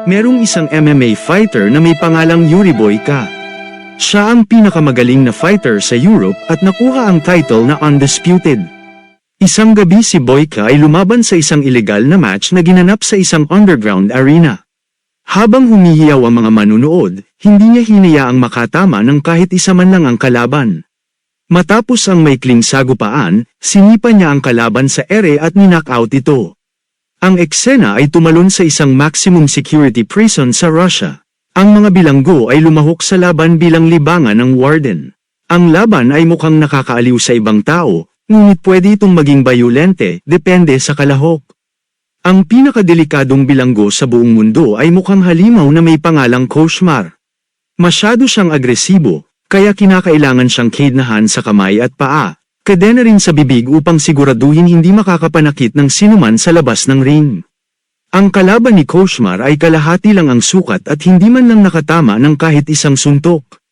Merong isang MMA fighter na may pangalang Yuri Boyka. Siya ang pinakamagaling na fighter sa Europe at nakuha ang title na undisputed. Isang gabi si Boyka ay lumaban sa isang illegal na match na ginanap sa isang underground arena. Habang humihiyaw ang mga manunood, hindi niya hinayaang makatama ng kahit isa man lang ang kalaban. Matapos ang maikling sagupaan, sinipa niya ang kalaban sa ere at ninockout ito. Ang eksena ay tumalon sa isang maximum security prison sa Russia. Ang mga bilanggo ay lumahok sa laban bilang libangan ng warden. Ang laban ay mukhang nakakaaliw sa ibang tao, ngunit pwede itong maging bayolente, depende sa kalahok. Ang pinakadelikadong bilanggo sa buong mundo ay mukhang halimaw na may pangalang Koshmar. Masyado siyang agresibo, kaya kinakailangan siyang kidnahan sa kamay at paa. Kadena rin sa bibig upang siguraduhin hindi makakapanakit ng sinuman sa labas ng ring. Ang kalaban ni Koshmar ay kalahati lang ang sukat at hindi man lang nakatama ng kahit isang suntok.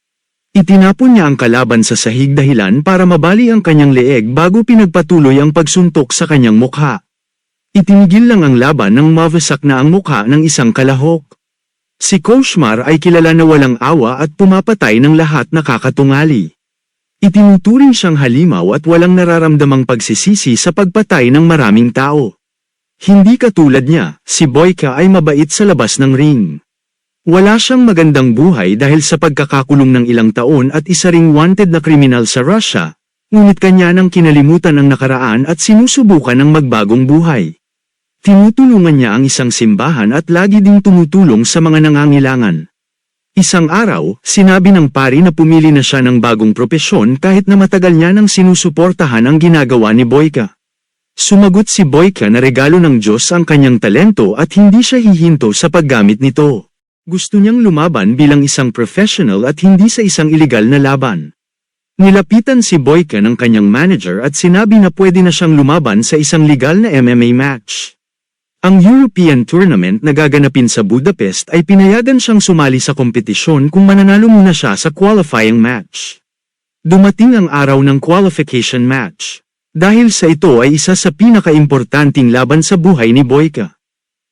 Itinapon niya ang kalaban sa sahig dahilan para mabali ang kanyang leeg bago pinagpatuloy ang pagsuntok sa kanyang mukha. Itinigil lang ang laban nang mawasak na ang mukha ng isang kalahok. Si Koshmar ay kilala na walang awa at pumapatay ng lahat na kakatungali. Itinuturing siyang halimaw at walang nararamdamang pagsisisi sa pagpatay ng maraming tao. Hindi katulad niya, si Boyka ay mabait sa labas ng ring. Wala siyang magandang buhay dahil sa pagkakakulong ng ilang taon at isa ring wanted na kriminal sa Russia, ngunit kanya nang kinalimutan ang nakaraan at sinusubukan ng magbagong buhay. Tinutulungan niya ang isang simbahan at lagi ding tumutulong sa mga nangangailangan. Isang araw, sinabi ng pari na pumili na siya ng bagong propesyon kahit na matagal niya nang sinusuportahan ang ginagawa ni Boyka. Sumagot si Boyka na regalo ng Diyos ang kanyang talento at hindi siya hihinto sa paggamit nito. Gusto niyang lumaban bilang isang professional at hindi sa isang iligal na laban. Nilapitan si Boyka ng kanyang manager at sinabi na pwede na siyang lumaban sa isang legal na MMA match. Ang European Tournament na gaganapin sa Budapest ay pinayagan siyang sumali sa kompetisyon kung mananalo muna siya sa qualifying match. Dumating ang araw ng qualification match. Dahil sa ito ay isa sa pinakaimportanting laban sa buhay ni Boyka.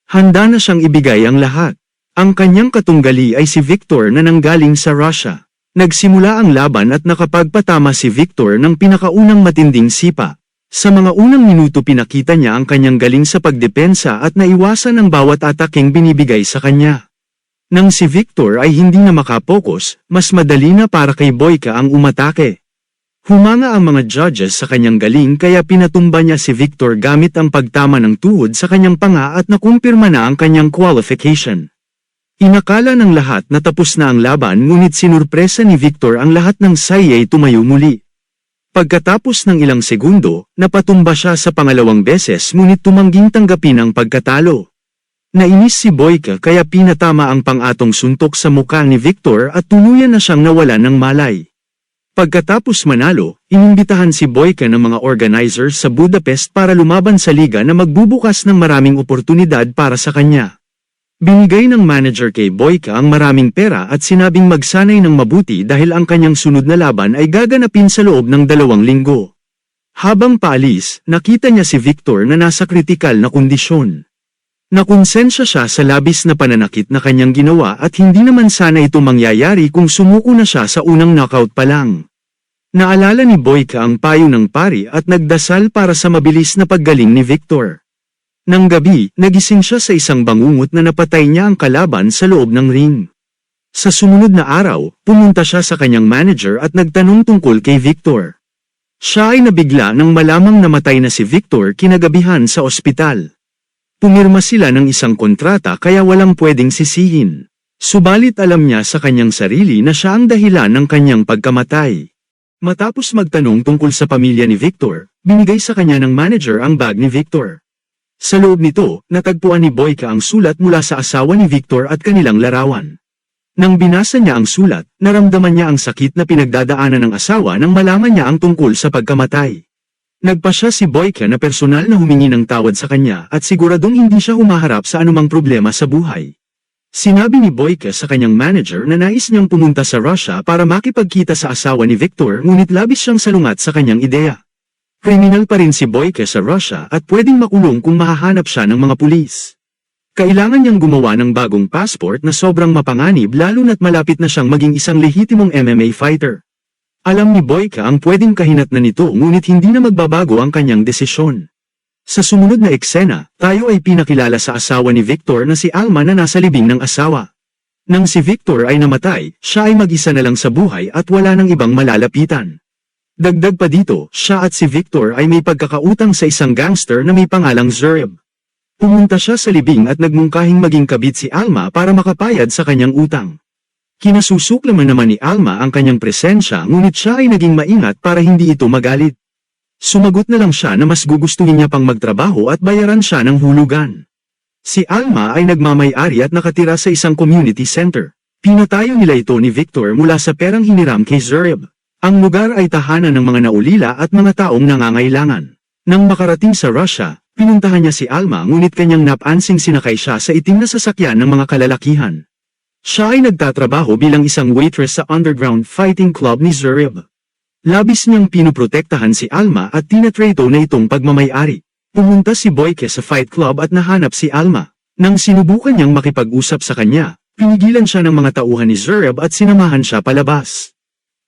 Handa na siyang ibigay ang lahat. Ang kanyang katunggali ay si Victor na nanggaling sa Russia. Nagsimula ang laban at nakapagpatama si Victor ng pinakaunang matinding sipa. Sa mga unang minuto pinakita niya ang kanyang galing sa pagdepensa at naiwasan ang bawat ataking binibigay sa kanya. Nang si Victor ay hindi na makapokus, mas madali na para kay Boyka ang umatake. Humanga ang mga judges sa kanyang galing kaya pinatumba niya si Victor gamit ang pagtama ng tuhod sa kanyang panga at nakumpirma na ang kanyang qualification. Inakala ng lahat na tapos na ang laban ngunit sinurpresa ni Victor ang lahat ng sayay tumayo muli. Pagkatapos ng ilang segundo, napatumba siya sa pangalawang beses ngunit tumangging tanggapin ang pagkatalo. Nainis si Boyka kaya pinatama ang pang-atong suntok sa mukha ni Victor at tuluyan na siyang nawalan ng malay. Pagkatapos manalo, inimbitahan si Boyka ng mga organizers sa Budapest para lumaban sa liga na magbubukas ng maraming oportunidad para sa kanya. Binigay ng manager kay Boyka ang maraming pera at sinabing magsanay ng mabuti dahil ang kanyang sunod na laban ay gaganapin sa loob ng 2 linggo. Habang paalis, nakita niya si Victor na nasa kritikal na kondisyon. Nakonsensya siya sa labis na pananakit na kanyang ginawa at hindi naman sana ito mangyayari kung sumuko na siya sa unang knockout pa lang. Naalala ni Boyka ang payo ng pari at nagdasal para sa mabilis na paggaling ni Victor. Nang gabi, nagising siya sa isang bangungot na napatay niya ang kalaban sa loob ng ring. Sa sumunod na araw, pumunta siya sa kanyang manager at nagtanong tungkol kay Victor. Siya ay nabigla nang malamang namatay na si Victor kinagabihan sa ospital. Pumirma sila ng isang kontrata kaya walang pwedeng sisihin. Subalit alam niya sa kanyang sarili na siya ang dahilan ng kanyang pagkamatay. Matapos magtanong tungkol sa pamilya ni Victor, binigay sa kanya ng manager ang bag ni Victor. Sa loob nito, natagpuan ni Boyka ang sulat mula sa asawa ni Victor at kanilang larawan. Nang binasa niya ang sulat, naramdaman niya ang sakit na pinagdadaanan ng asawa nang malaman niya ang tungkol sa pagkamatay. Nagpasya si Boyka na personal na humingi ng tawad sa kanya at siguradong hindi siya humaharap sa anumang problema sa buhay. Sinabi ni Boyka sa kanyang manager na nais niyang pumunta sa Russia para makipagkita sa asawa ni Victor ngunit labis siyang salungat sa kanyang ideya. Kriminal pa rin si Boyka sa Russia at pwedeng makulong kung mahahanap siya ng mga pulis. Kailangan niyang gumawa ng bagong passport na sobrang mapanganib lalo na't malapit na siyang maging isang lehitimong MMA fighter. Alam ni Boyka ang pwedeng kahinatnan nito ngunit hindi na magbabago ang kanyang desisyon. Sa sumunod na eksena, tayo ay pinakilala sa asawa ni Victor na si Alma na nasa libing ng asawa. Nang si Victor ay namatay, siya ay mag-isa na lang sa buhay at wala nang ibang malalapitan. Dagdag pa dito, siya at si Victor ay may pagkakautang sa isang gangster na may pangalang Zurab. Pumunta siya sa libing at nagmungkahing maging kabit si Alma para makapayad sa kanyang utang. Kinasusuklaman naman ni Alma ang kanyang presensya ngunit siya ay naging maingat para hindi ito magalit. Sumagot na lang siya na mas gugustuhin niya pang magtrabaho at bayaran siya ng hulugan. Si Alma ay nagmamay-ari at nakatira sa isang community center. Pinatayo nila ito ni Victor mula sa perang hiniram kay Zurab. Ang lugar ay tahanan ng mga naulila at mga taong nangangailangan. Nang makarating sa Russia, pinuntahan niya si Alma ngunit kanyang napansing sinakay siya sa itim na sasakyan ng mga kalalakihan. Siya ay nagtatrabaho bilang isang waitress sa underground fighting club ni Zurab. Labis niyang pinuprotektahan si Alma at tinatreto na itong pagmamay-ari. Pumunta si Boyka sa fight club at nahanap si Alma. Nang sinubukan niyang makipag-usap sa kanya, pinigilan siya ng mga tauhan ni Zurab at sinamahan siya palabas.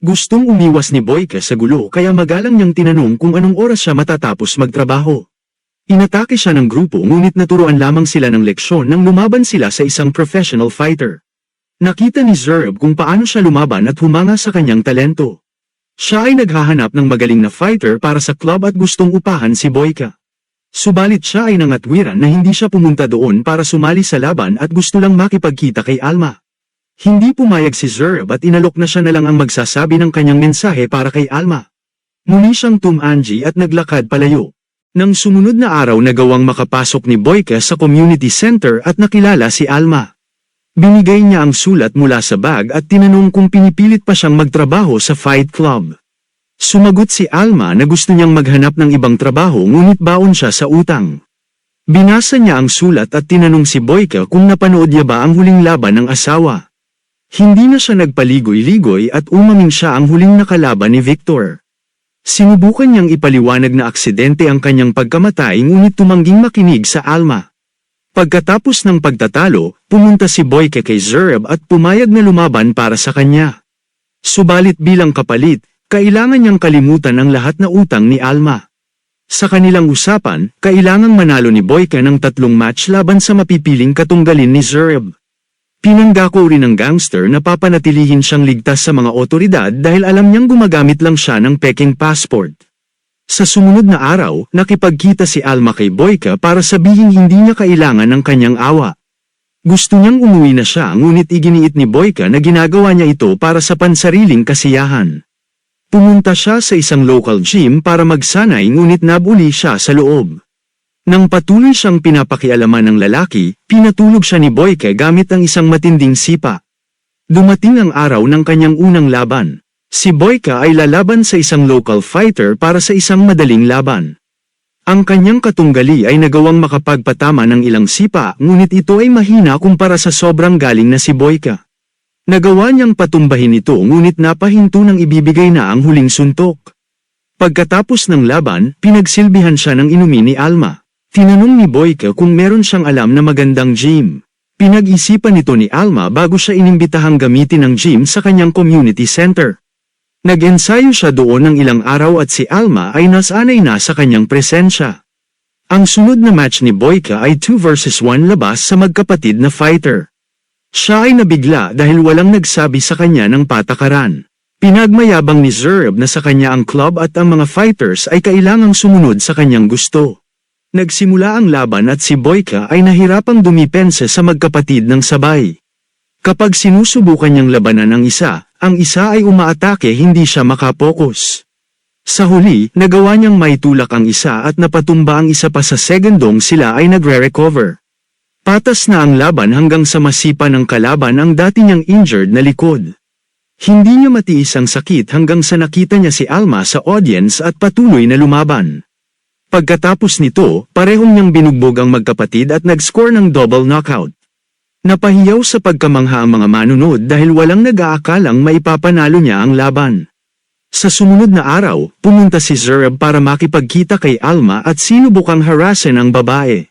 Gustong umiwas ni Boyka sa gulo kaya magalang niyang tinanong kung anong oras siya matatapos magtrabaho. Inatake siya ng grupo ngunit naturuan lamang sila ng leksyon nang lumaban sila sa isang professional fighter. Nakita ni Zurab kung paano siya lumaban at humanga sa kanyang talento. Siya ay naghahanap ng magaling na fighter para sa club at gustong upahan si Boyka. Subalit siya ay nangatwiran na hindi siya pumunta doon para sumali sa laban at gusto lang makipagkita kay Alma. Hindi pumayag si Zurab at inalok na siya na lang ang magsasabi ng kanyang mensahe para kay Alma. Muli siyang tumanji at naglakad palayo. Nang sumunod na araw nagawang makapasok ni Boyka sa community center at nakilala si Alma. Binigay niya ang sulat mula sa bag at tinanong kung pinipilit pa siyang magtrabaho sa fight club. Sumagot si Alma na gusto niyang maghanap ng ibang trabaho ngunit baon siya sa utang. Binasa niya ang sulat at tinanong si Boyka kung napanood niya ba ang huling laban ng asawa. Hindi na siya nagpaligoy-ligoy at umaming siya ang huling nakalaban ni Victor. Sinubukan niyang ipaliwanag na aksidente ang kanyang pagkamatay ngunit tumangging makinig sa Alma. Pagkatapos ng pagtatalo, pumunta si Boyka kay Zurab at pumayag na lumaban para sa kanya. Subalit bilang kapalit, kailangan niyang kalimutan ang lahat na utang ni Alma. Sa kanilang usapan, kailangang manalo ni Boyka ng 3 match laban sa mapipiling katunggalin ni Zurab. Pinanggako rin ng gangster na papanatilihin siyang ligtas sa mga otoridad dahil alam niyang gumagamit lang siya ng peking passport. Sa sumunod na araw, nakipagkita si Alma kay Boyka para sabihing hindi niya kailangan ng kanyang awa. Gusto niyang umuwi na siya ngunit iginiit ni Boyka na ginagawa niya ito para sa pansariling kasiyahan. Pumunta siya sa isang local gym para magsanay ngunit nabuli siya sa loob. Nang patuloy siyang pinapakialaman ng lalaki, pinatulog siya ni Boyka gamit ang isang matinding sipa. Dumating ang araw ng kanyang unang laban. Si Boyka ay lalaban sa isang local fighter para sa isang madaling laban. Ang kanyang katunggali ay nagawang makapagpatama ng ilang sipa ngunit ito ay mahina kumpara sa sobrang galing na si Boyka. Nagawa niyang patumbahin ito ngunit napahinto nang ibibigay na ang huling suntok. Pagkatapos ng laban, pinagsilbihan siya ng inumin ni Alma. Tinanong ni Boyka kung meron siyang alam na magandang gym. Pinag-isipan nito ni Alma bago siya inimbitahang gamitin ang gym sa kanyang community center. Nag-ensayo siya doon ng ilang araw at si Alma ay nasanay na sa kanyang presensya. Ang sunod na match ni Boyka ay 2 versus 1 labas sa magkapatid na fighter. Siya ay nabigla dahil walang nagsabi sa kanya ng patakaran. Pinagmayabang ni Zurab na sa kanya ang club at ang mga fighters ay kailangang sumunod sa kanyang gusto. Nagsimula ang laban at si Boyka ay nahirapang dumipensa sa magkapatid ng sabay. Kapag sinusubukan niyang labanan ang isa ay umaatake hindi siya makapokus. Sa huli, nagawa niyang maitulak ang isa at napatumba ang isa pa sa segundong sila ay nagre-recover. Patas na ang laban hanggang sa masipa ng kalaban ang dati niyang injured na likod. Hindi niya matiis ang sakit hanggang sa nakita niya si Alma sa audience at patuloy na lumaban. Pagkatapos nito, parehong niyang binugbog ang magkapatid at nag-score ng double knockout. Napahiyaw sa pagkamangha ang mga manunod dahil walang nag-aakalang maipapanalo niya ang laban. Sa sumunod na araw, pumunta si Zurab para makipagkita kay Alma at sinubukang harassing ang babae.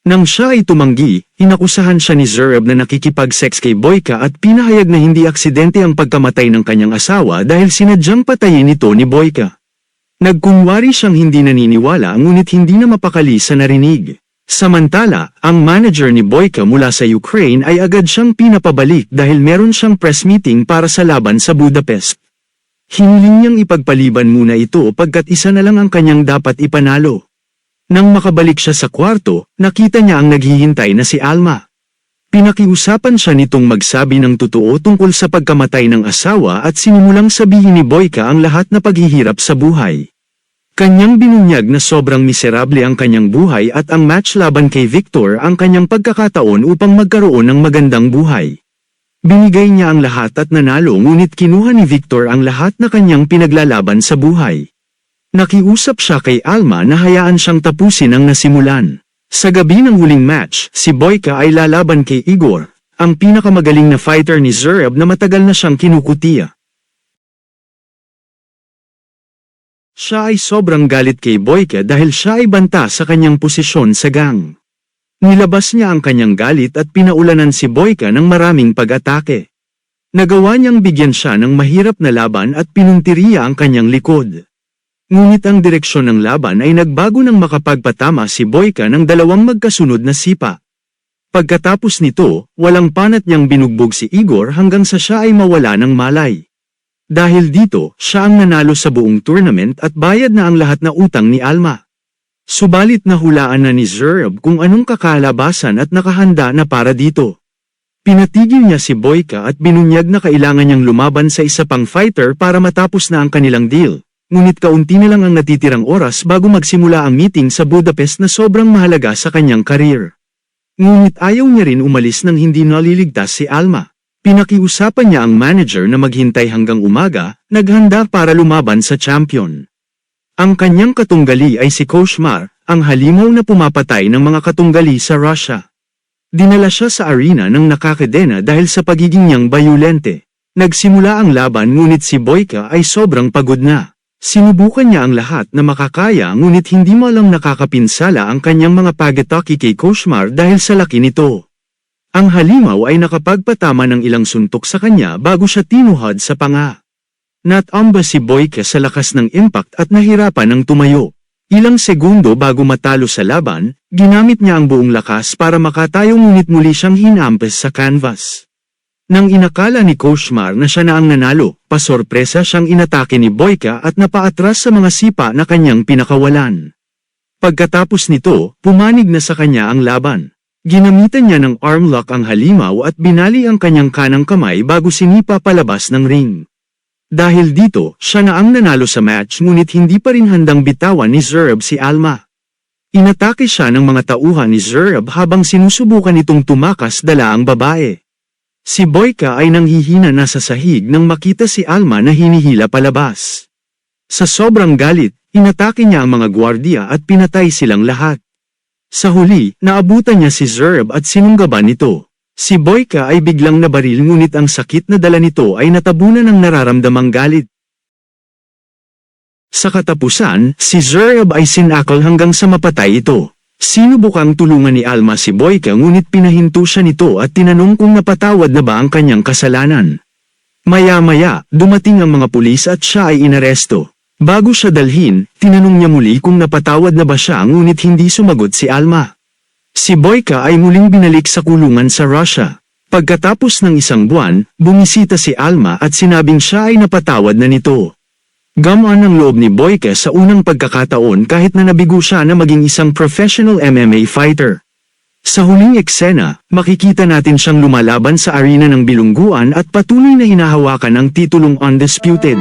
Nang siya ay tumanggi, inakusahan siya ni Zurab na nakikipag-sex kay Boyka at pinahayag na hindi aksidente ang pagkamatay ng kanyang asawa dahil sinadyang patayin ito ni Boyka. Nagkunwari siyang hindi naniniwala ngunit hindi na mapakali sa narinig. Samantala, ang manager ni Boyka mula sa Ukraine ay agad siyang pinapabalik dahil meron siyang press meeting para sa laban sa Budapest. Hiniling niyang ipagpaliban muna ito pagkat isa na lang ang kanyang dapat ipanalo. Nang makabalik siya sa kwarto, nakita niya ang naghihintay na si Alma. Pinakiusapan siya nitong magsabi ng totoo tungkol sa pagkamatay ng asawa at sinimulang sabihin ni Boyka ang lahat na paghihirap sa buhay. Kanyang binunyag na sobrang miserable ang kanyang buhay at ang match laban kay Victor ang kanyang pagkakataon upang magkaroon ng magandang buhay. Binigay niya ang lahat at nanalo ngunit kinuha ni Victor ang lahat na kanyang pinaglalaban sa buhay. Nakiusap siya kay Alma na hayaan siyang tapusin ang nasimulan. Sa gabi ng huling match, si Boyka ay lalaban kay Igor, ang pinakamagaling na fighter ni Zurab na matagal na siyang kinukutiya. Siya ay sobrang galit kay Boyka dahil siya ay banta sa kanyang posisyon sa gang. Nilabas niya ang kanyang galit at pinaulanan si Boyka ng maraming pag-atake. Nagawa niyang bigyan siya ng mahirap na laban at pinuntiriya ang kanyang likod. Ngunit ang direksyon ng laban ay nagbago nang makapagpatama si Boyka ng dalawang magkasunod na sipa. Pagkatapos nito, walang panat niyang binugbog si Igor hanggang sa siya ay mawala ng malay. Dahil dito, siya ang nanalo sa buong tournament at bayad na ang lahat na utang ni Alma. Subalit nahulaan na ni Zurab kung anong kakalabasan at nakahanda na para dito. Pinatigil niya si Boyka at binunyag na kailangan niyang lumaban sa isa pang fighter para matapos na ang kanilang deal. Ngunit kaunti na lang ang natitirang oras bago magsimula ang meeting sa Budapest na sobrang mahalaga sa kanyang karir. Ngunit ayaw niya rin umalis nang hindi naliligtas si Alma. Pinakiusapan niya ang manager na maghintay hanggang umaga, naghanda para lumaban sa champion. Ang kanyang katunggali ay si Koshmar, ang halimaw na pumapatay ng mga katunggali sa Russia. Dinala siya sa arena ng nakakadena dahil sa pagiging niyang bayulente. Nagsimula ang laban ngunit si Boyka ay sobrang pagod na. Sinubukan niya ang lahat na makakaya ngunit hindi mo lang nakakapinsala ang kanyang mga pagetaki kay Koshmar dahil sa laki nito. Ang halimaw ay nakapagpatama ng ilang suntok sa kanya bago siya tinuhad sa panga. Natamba si Boyka sa lakas ng impact at nahirapan ng tumayo. Ilang segundo bago matalo sa laban, ginamit niya ang buong lakas para makatayo ngunit muli siyang hinampas sa canvas. Nang inakala ni Koshmar na siya na ang nanalo, pasorpresa siyang inatake ni Boyka at napaatras sa mga sipa na kanyang pinakawalan. Pagkatapos nito, pumanig na sa kanya ang laban. Ginamitan niya ng armlock ang halimaw at binali ang kanyang kanang kamay bago sinipa palabas ng ring. Dahil dito, siya na ang nanalo sa match ngunit hindi pa rin handang bitawan ni Zurab si Alma. Inatake siya ng mga tauhan ni Zurab habang sinusubukan itong tumakas dala ang babae. Si Boyka ay nanghihina na sa sahig nang makita si Alma na hinihila palabas. Sa sobrang galit, inatake niya ang mga gwardiya at pinatay silang lahat. Sa huli, naabutan niya si Zurab at sinunggaban nito. Si Boyka ay biglang nabaril ngunit ang sakit na dala nito ay natabunan ng nararamdamang galit. Sa katapusan, si Zurab ay sinakal hanggang sa mapatay ito. Sinubukang tulungan ni Alma si Boyka ngunit pinahinto siya nito at tinanong kung napatawad na ba ang kanyang kasalanan. Maya-maya, dumating ang mga pulis at siya ay inaresto. Bago siya dalhin, tinanong niya muli kung napatawad na ba siya ngunit hindi sumagot si Alma. Si Boyka ay muling binalik sa kulungan sa Russia. Pagkatapos ng isang buwan, bumisita si Alma at sinabing siya ay napatawad na nito. Gamaan ang loob ni Boyka sa unang pagkakataon kahit na nabigo siya na maging isang professional MMA fighter. Sa huling eksena, makikita natin siyang lumalaban sa arena ng bilungguan at patuloy na hinahawakan ang titulong undisputed.